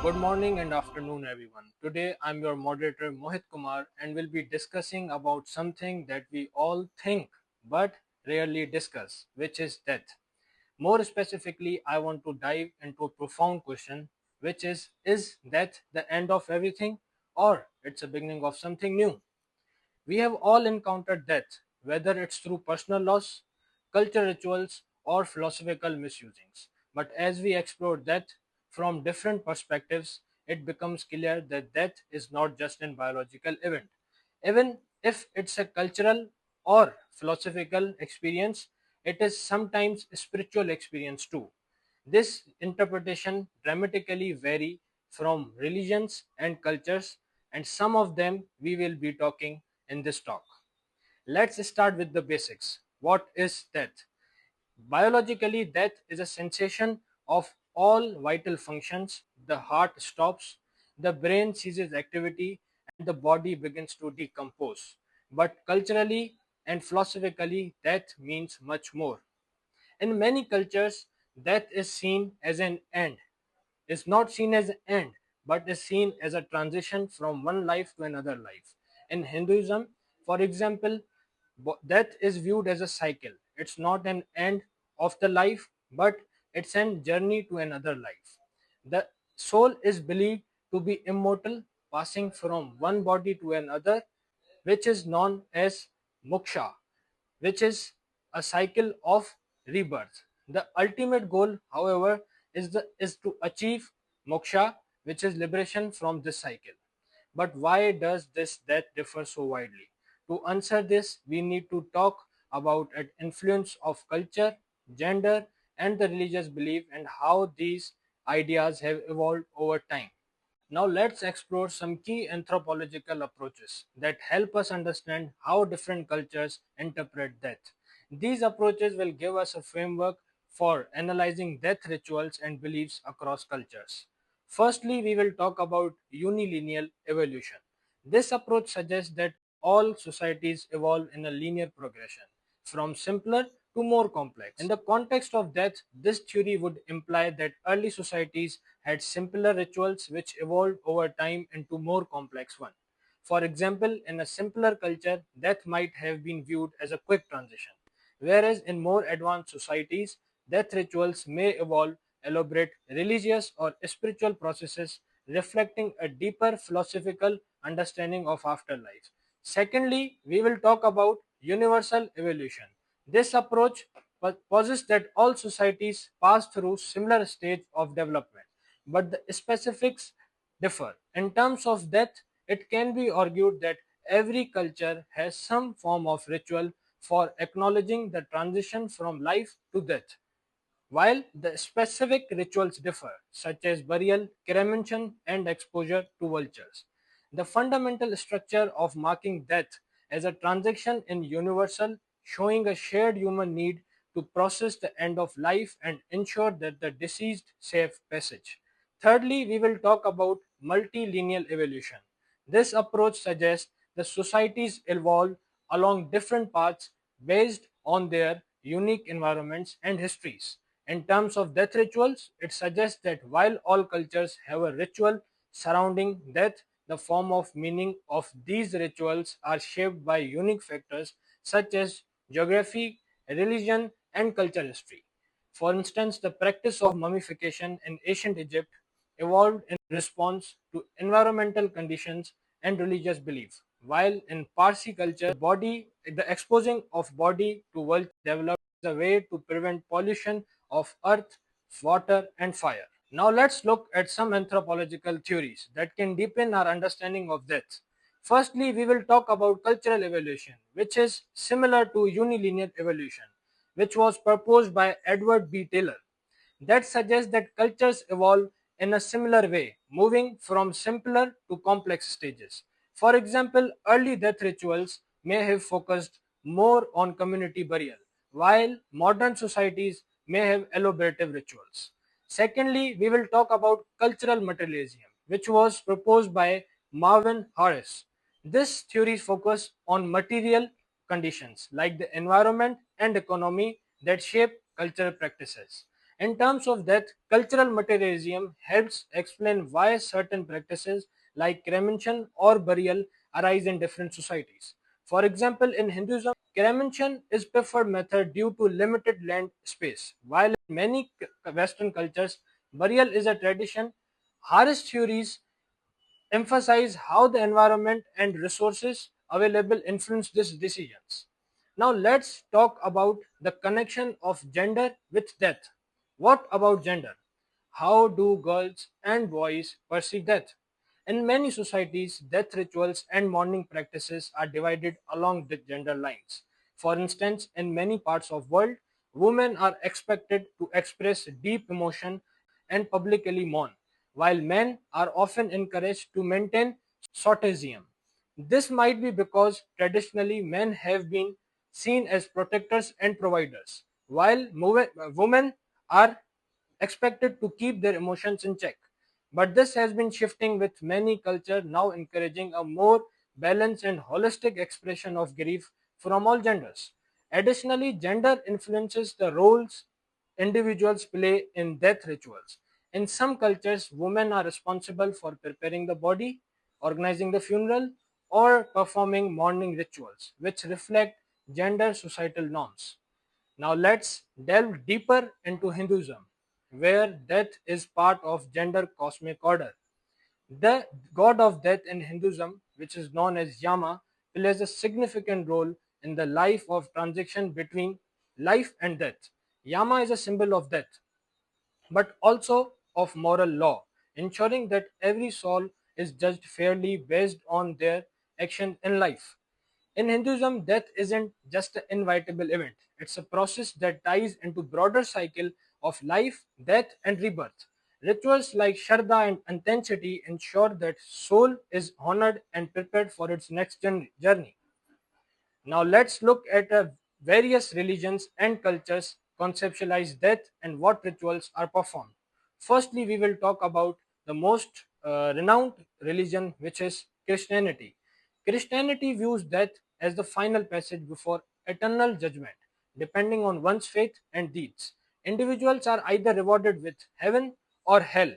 Good morning and afternoon, everyone. Today, I'm your moderator Mohit Kumar, and we'll be discussing about something that we all think but rarely discuss, which is death. More specifically, I want to dive into a profound question, which is death the end of everything, or it's a beginning of something new? We have all encountered death, whether it's through personal loss, cultural rituals, or philosophical misusings. But as we explore death from different perspectives, it becomes clear that death is not just a biological event. Even if it's a cultural or philosophical experience, it is sometimes a spiritual experience too. This interpretation dramatically vary from religions and cultures, and some of them we will be talking in this talk. Let's start with the basics. What is death? Biologically, death is a cessation of all vital functions. The heart stops, the brain ceases activity, and the body begins to decompose. But culturally and philosophically, death means much more. In many cultures, death is seen as an end, is not seen as an end, but is seen as a transition from one life to another life. In Hinduism, for example, death is viewed as a cycle. It's not an end of the life, but it's a journey to another life. The soul is believed to be immortal, passing from one body to another, which is known as moksha, which is a cycle of rebirth. The ultimate goal, however, is to achieve moksha, which is liberation from this cycle. But why does this death differ so widely? To answer this, we need to talk about an influence of culture, gender, and the religious belief and how these ideas have evolved over time. Now let's explore some key anthropological approaches that help us understand how different cultures interpret death. These approaches will give us a framework for analyzing death rituals and beliefs across cultures. Firstly, we will talk about unilineal evolution. This approach suggests that all societies evolve in a linear progression, from simpler to more complex. In the context of death, this theory would imply that early societies had simpler rituals which evolved over time into more complex ones. For example, in a simpler culture, death might have been viewed as a quick transition, whereas in more advanced societies, death rituals may evolve elaborate religious or spiritual processes reflecting a deeper philosophical understanding of afterlife. Secondly, we will talk about universal evolution. This approach posits that all societies pass through similar stage of development, but the specifics differ. In terms of death, it can be argued that every culture has some form of ritual for acknowledging the transition from life to death. While the specific rituals differ, such as burial, cremation, and exposure to vultures, the fundamental structure of marking death as a transaction is universal, showing a shared human need to process the end of life and ensure that the deceased safe passage. Thirdly, we will talk about multilineal evolution. This approach suggests the societies evolve along different paths based on their unique environments and histories. In terms of death rituals, it suggests that while all cultures have a ritual surrounding death, the form of meaning of these rituals are shaped by unique factors such as geography, religion, and cultural history. For instance, the practice of mummification in ancient Egypt evolved in response to environmental conditions and religious belief, while in Parsi culture, the exposing of body to vulture developed as a way to prevent pollution of earth, water, and fire. Now let's look at some anthropological theories that can deepen our understanding of death. Firstly, we will talk about cultural evolution, which is similar to unilinear evolution, which was proposed by Edward B. Taylor. That suggests that cultures evolve in a similar way, moving from simpler to complex stages. For example, early death rituals may have focused more on community burial, while modern societies may have elaborative rituals. Secondly, we will talk about cultural materialism, which was proposed by Marvin Harris. This theory focuses on material conditions like the environment and economy that shape cultural practices. In terms of death, cultural materialism helps explain why certain practices like cremation or burial arise in different societies. For example, in Hinduism, cremation is preferred method due to limited land space, while in many Western cultures, burial is a tradition. Harris theories emphasize how the environment and resources available influence these decisions. Now let's talk about the connection of gender with death. What about gender? How do girls and boys perceive death? In many societies, death rituals and mourning practices are divided along the gender lines. For instance, in many parts of world, women are expected to express deep emotion and publicly mourn, while men are often encouraged to maintain solipsism. This might be because traditionally men have been seen as protectors and providers, while women are expected to keep their emotions in check. But this has been shifting with many cultures now encouraging a more balanced and holistic expression of grief from all genders. Additionally, gender influences the roles individuals play in death rituals. In some cultures, women are responsible for preparing the body, organizing the funeral, or performing mourning rituals, which reflect gender societal norms. Now let's delve deeper into Hinduism, where death is part of gender cosmic order. The god of death in Hinduism, which is known as Yama, plays a significant role in the life of transition between life and death. Yama is a symbol of death, but also of moral law, ensuring that every soul is judged fairly based on their action in life. In Hinduism, death isn't just an inevitable event. It's a process that ties into broader cycle of life, death, and rebirth. Rituals like Shraddha and intensity ensure that soul is honored and prepared for its next journey. Now let's look at various religions and cultures conceptualize death and what rituals are performed. Firstly, we will talk about the most renowned religion, which is Christianity. Christianity views death as the final passage before eternal judgment, depending on one's faith and deeds. Individuals are either rewarded with heaven or hell.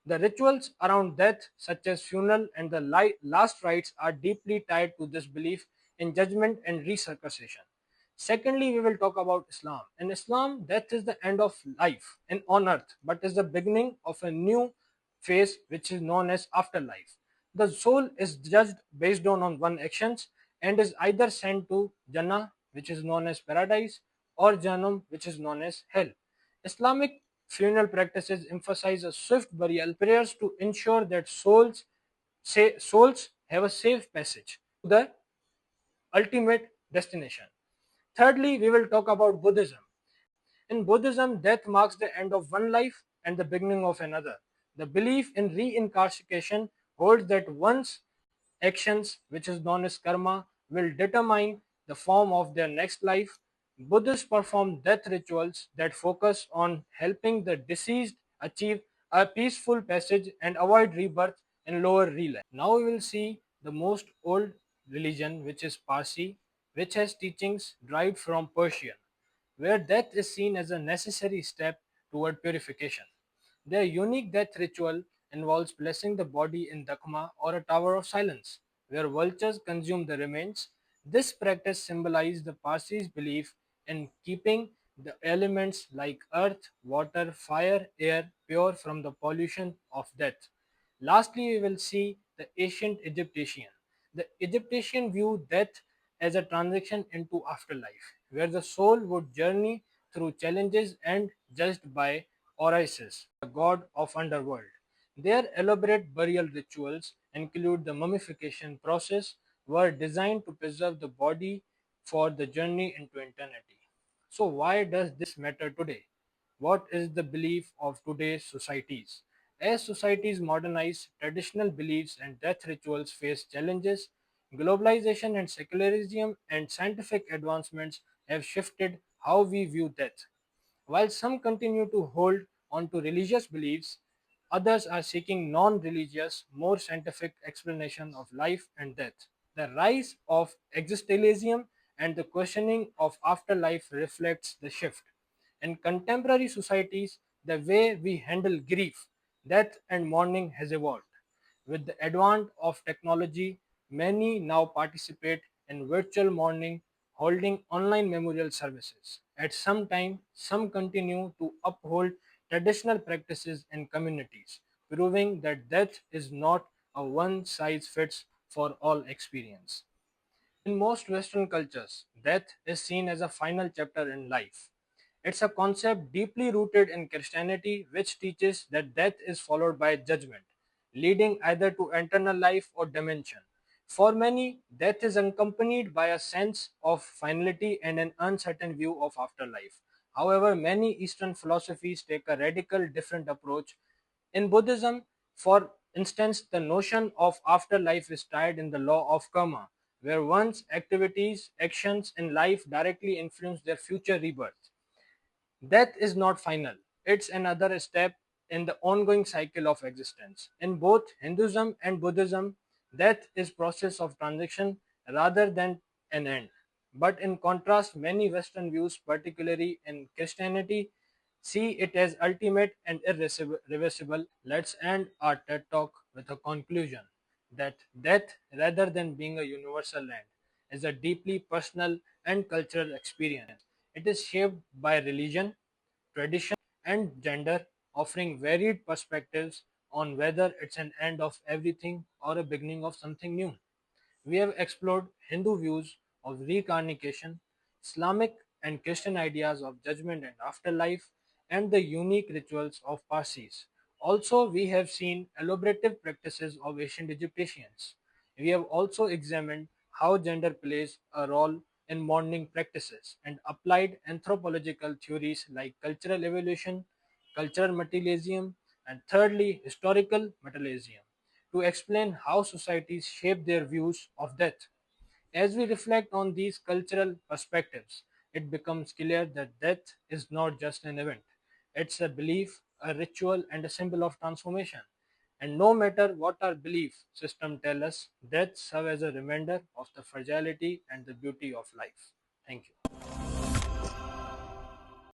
The rituals around death, such as funeral and the last rites, are deeply tied to this belief in judgment and resurrection. Secondly, we will talk about Islam. In Islam, death is the end of life and on earth, but is the beginning of a new phase which is known as afterlife. The soul is judged based on one's actions and is either sent to Jannah, which is known as paradise, or Jahannam, which is known as hell. Islamic funeral practices emphasize a swift burial prayers to ensure that souls have a safe passage to the ultimate destination. Thirdly, we will talk about Buddhism. In Buddhism, death marks the end of one life and the beginning of another. The belief in reincarnation holds that one's actions, which is known as karma, will determine the form of their next life. Buddhists perform death rituals that focus on helping the deceased achieve a peaceful passage and avoid rebirth in lower realm. Now we will see the most old religion, which is Parsi, which has teachings derived from Persian, where death is seen as a necessary step toward purification. Their unique death ritual involves placing the body in dakma or a tower of silence, where vultures consume the remains. This practice symbolizes the Parsis' belief in keeping the elements like earth, water, fire, air pure from the pollution of death. Lastly, we will see the ancient Egyptian. The Egyptian viewed death as a transition into afterlife, where the soul would journey through challenges and judged by Osiris, the god of underworld. Their elaborate burial rituals include the mummification process, were designed to preserve the body for the journey into eternity. So why does this matter today? What is the belief of today's societies? As societies modernize, traditional beliefs and death rituals face challenges. Globalization and secularism and scientific advancements have shifted how we view death. While some continue to hold on to religious beliefs, others are seeking non religious, more scientific explanation of life and death. The rise of existentialism and the questioning of afterlife reflects the shift. In contemporary societies, the way we handle grief, death, and mourning has evolved. With the advent of technology, many now participate in virtual mourning, holding online memorial services. At some time, some continue to uphold traditional practices in communities, proving that death is not a one size fits for all experience. In most Western cultures, death is seen as a final chapter in life. It's a concept deeply rooted in Christianity, which teaches that death is followed by judgment, leading either to eternal life or dimension. For many, death is accompanied by a sense of finality and an uncertain view of afterlife. However, many Eastern philosophies take a radical different approach. In Buddhism, for instance, the notion of afterlife is tied in the law of karma, where one's actions in life directly influence their future rebirth. Death is not final, it's another step in the ongoing cycle of existence. In both Hinduism and Buddhism, death is process of transition rather than an end. But in contrast, many Western views, particularly in Christianity, see it as ultimate and irreversible. Let's end our TED Talk with a conclusion that death, rather than being a universal end, is a deeply personal and cultural experience. It is shaped by religion, tradition, and gender, offering varied perspectives on whether it's an end of everything or a beginning of something new. We have explored Hindu views of reincarnation, Islamic and Christian ideas of judgment and afterlife, and the unique rituals of Parsis. Also, we have seen elaborative practices of ancient Egyptians. We have also examined how gender plays a role in mourning practices and applied anthropological theories like cultural evolution, cultural materialism, and thirdly, historical materialism to explain how societies shape their views of death. As we reflect on these cultural perspectives, it becomes clear that death is not just an event, it's a belief, a ritual, and a symbol of transformation. And no matter what our belief system tell us, death serves as a reminder of the fragility and the beauty of life. Thank you.